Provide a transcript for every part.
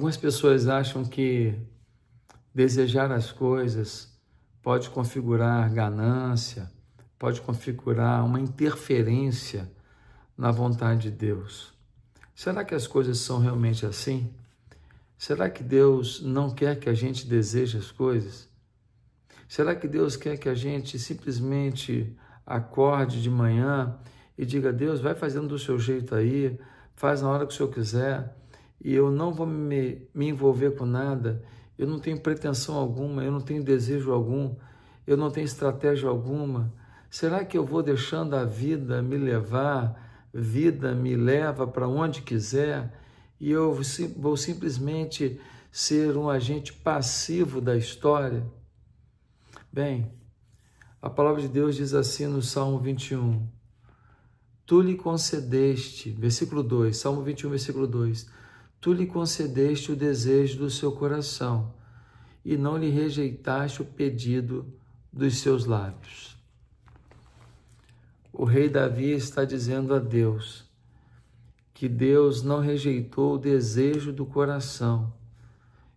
Algumas pessoas acham que desejar as coisas pode configurar ganância, pode configurar uma interferência na vontade de Deus. Será que as coisas são realmente assim? Será que Deus não quer que a gente deseje as coisas? Será que Deus quer que a gente simplesmente acorde de manhã e diga: Deus, vai fazendo do seu jeito aí, faz na hora que o Senhor quiser, e eu não vou me envolver com nada, eu não tenho pretensão alguma, eu não tenho desejo algum, eu não tenho estratégia alguma? Será que eu vou deixando a vida me levar, vida me leva para onde quiser, e eu vou simplesmente ser um agente passivo da história? Bem, a palavra de Deus diz assim no Salmo 21, tu lhe concedeste, versículo 2, Salmo 21, versículo 2, tu lhe concedeste o desejo do seu coração e não lhe rejeitaste o pedido dos seus lábios. O rei Davi está dizendo a Deus que Deus não rejeitou o desejo do coração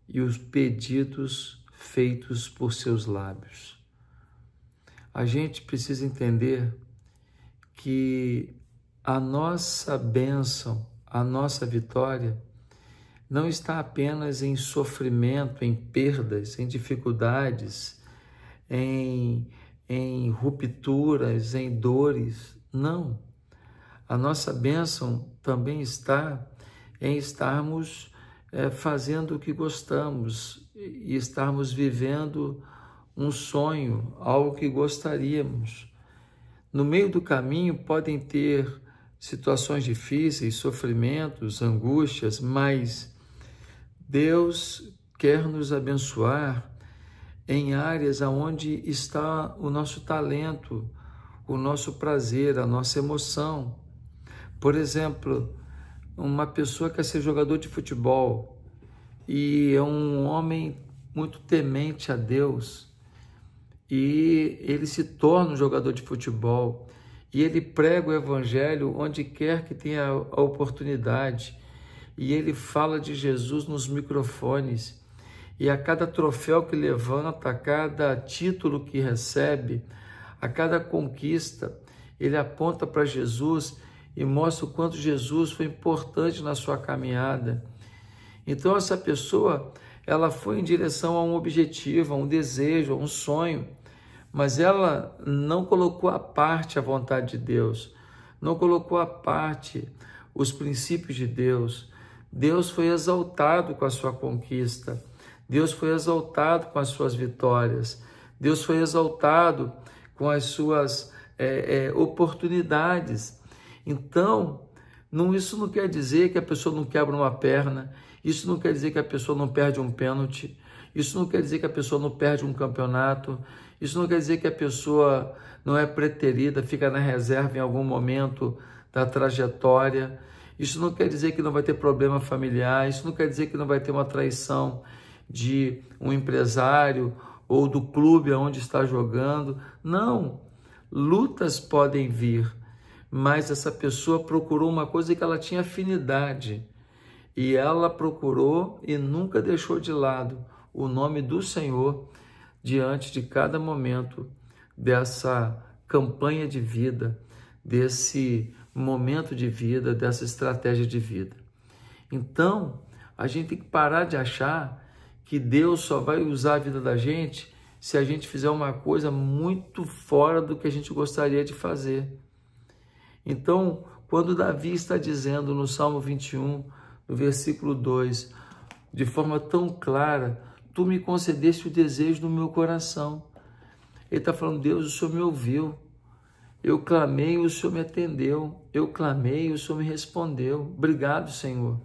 e os pedidos feitos por seus lábios. A gente precisa entender que a nossa bênção, a nossa vitória, não está apenas em sofrimento, em perdas, em dificuldades, em rupturas, em dores. Não. A nossa bênção também está em estarmos fazendo o que gostamos e estarmos vivendo um sonho, algo que gostaríamos. No meio do caminho podem ter situações difíceis, sofrimentos, angústias, mas Deus quer nos abençoar em áreas onde está o nosso talento, o nosso prazer, a nossa emoção. Por exemplo, uma pessoa quer ser jogador de futebol e é um homem muito temente a Deus, e ele se torna um jogador de futebol e ele prega o evangelho onde quer que tenha a oportunidade, e ele fala de Jesus nos microfones, e a cada troféu que levanta, a cada título que recebe, a cada conquista, ele aponta para Jesus e mostra o quanto Jesus foi importante na sua caminhada. Então essa pessoa, ela foi em direção a um objetivo, a um desejo, a um sonho, mas ela não colocou à parte a vontade de Deus, não colocou à parte os princípios de Deus. Deus foi exaltado com a sua conquista, Deus foi exaltado com as suas vitórias, Deus foi exaltado com as suas oportunidades. Então, isso não quer dizer que a pessoa não quebra uma perna, isso não quer dizer que a pessoa não perde um pênalti, isso não quer dizer que a pessoa não perde um campeonato, isso não quer dizer que a pessoa não é preterida, fica na reserva em algum momento da trajetória, isso não quer dizer que não vai ter problema familiar, isso não quer dizer que não vai ter uma traição de um empresário ou do clube onde está jogando. Não, lutas podem vir, mas essa pessoa procurou uma coisa que ela tinha afinidade, e ela procurou e nunca deixou de lado o nome do Senhor diante de cada momento dessa campanha de vida, desse momento de vida, dessa estratégia de vida. Então, a gente tem que parar de achar que Deus só vai usar a vida da gente se a gente fizer uma coisa muito fora do que a gente gostaria de fazer. Então, quando Davi está dizendo no Salmo 21, no versículo 2, de forma tão clara, tu me concedeste o desejo do meu coração. Ele está falando: Deus, o Senhor me ouviu. Eu clamei, o Senhor me atendeu. Eu clamei, o Senhor me respondeu. Obrigado, Senhor.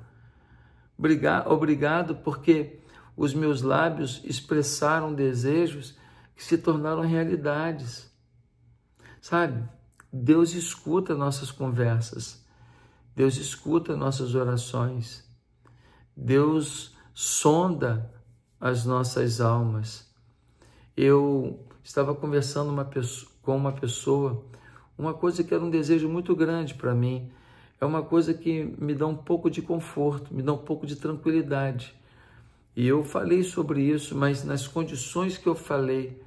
Obrigado porque os meus lábios expressaram desejos que se tornaram realidades. Sabe? Deus escuta nossas conversas. Deus escuta nossas orações. Deus sonda as nossas almas. Eu estava conversando com uma pessoa, uma coisa que era um desejo muito grande para mim, é uma coisa que me dá um pouco de conforto, me dá um pouco de tranquilidade, E eu falei sobre isso, mas nas condições que eu falei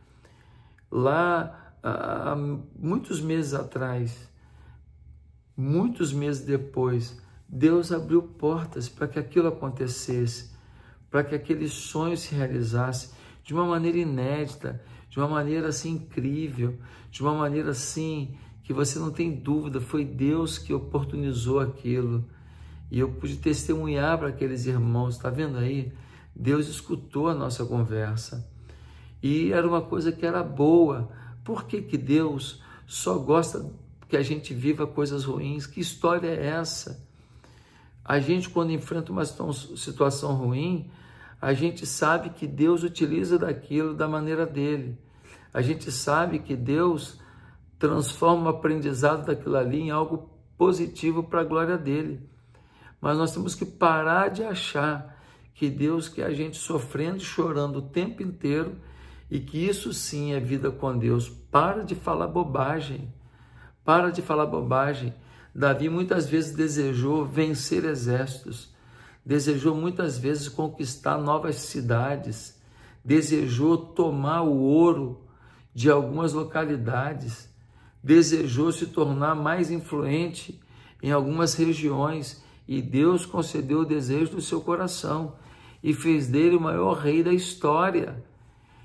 lá há muitos meses atrás, muitos meses depois, Deus abriu portas para que aquilo acontecesse, para que aquele sonho se realizasse de uma maneira inédita, de uma maneira assim incrível, de uma maneira assim que você não tem dúvida, foi Deus que oportunizou aquilo. E eu pude testemunhar para aqueles irmãos, está vendo aí? Deus escutou a nossa conversa. E era uma coisa que era boa. Por que que Deus só gosta que a gente viva coisas ruins? Que história é essa? A gente, quando enfrenta uma situação ruim, a gente sabe que Deus utiliza daquilo da maneira dele. A gente sabe que Deus transforma o aprendizado daquilo ali em algo positivo para a glória dele. Mas nós temos que parar de achar que Deus quer a gente sofrendo e chorando o tempo inteiro e que isso sim é vida com Deus. Para de falar bobagem. Para de falar bobagem. Davi muitas vezes desejou vencer exércitos, desejou muitas vezes conquistar novas cidades, desejou tomar o ouro de algumas localidades, desejou se tornar mais influente em algumas regiões e Deus concedeu o desejo do seu coração e fez dele o maior rei da história.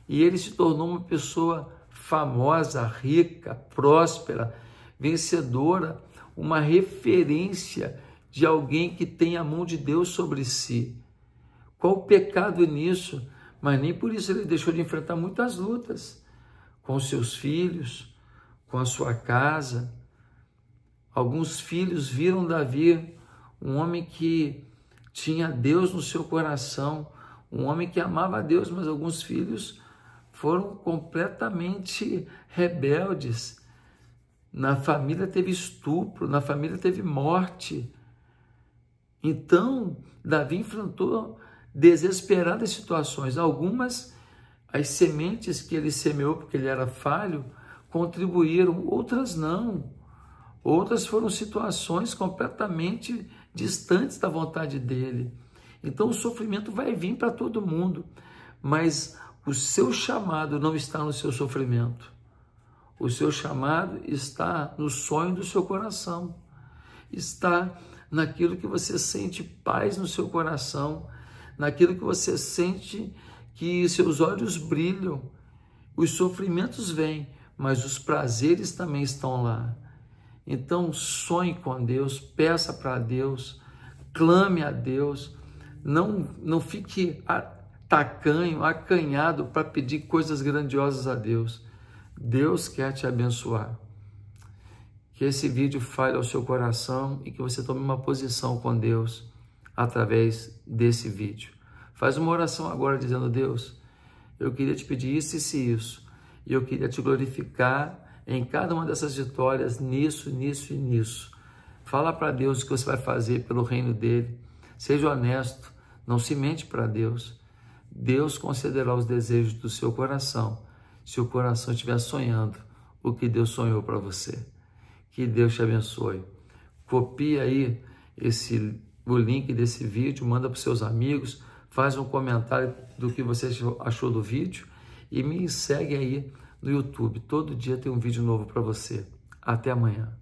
E ele se tornou uma pessoa famosa, rica, próspera, vencedora, uma referência de alguém que tem a mão de Deus sobre si. Qual o pecado nisso? Mas nem por isso ele deixou de enfrentar muitas lutas com seus filhos, com a sua casa. Alguns filhos viram Davi, um homem que tinha Deus no seu coração, um homem que amava a Deus, mas alguns filhos foram completamente rebeldes. Na família teve estupro, na família teve morte. Então, Davi enfrentou desesperadas situações. Algumas, as sementes que ele semeou porque ele era falho, contribuíram, outras não. Outras foram situações completamente distantes da vontade dele. Então, o sofrimento vai vir para todo mundo, mas o seu chamado não está no seu sofrimento. O seu chamado está no sonho do seu coração, está naquilo que você sente paz no seu coração, naquilo que você sente que seus olhos brilham. Os sofrimentos vêm, mas os prazeres também estão lá. Então, sonhe com Deus, peça para Deus, clame a Deus, não fique tacanho, acanhado para pedir coisas grandiosas a Deus. Deus quer te abençoar. Que esse vídeo fale ao seu coração e que você tome uma posição com Deus através desse vídeo. Faz uma oração agora dizendo: Deus, eu queria te pedir isso e isso, e eu queria te glorificar em cada uma dessas vitórias, nisso, nisso e nisso. Fala para Deus o que você vai fazer pelo reino dele. Seja honesto, não se mente para Deus. Deus concederá os desejos do seu coração, se o coração estiver sonhando o que Deus sonhou para você. Que Deus te abençoe. Copia aí o link desse vídeo, manda para os seus amigos, faz um comentário do que você achou do vídeo e me segue aí no YouTube. Todo dia tem um vídeo novo para você. Até amanhã.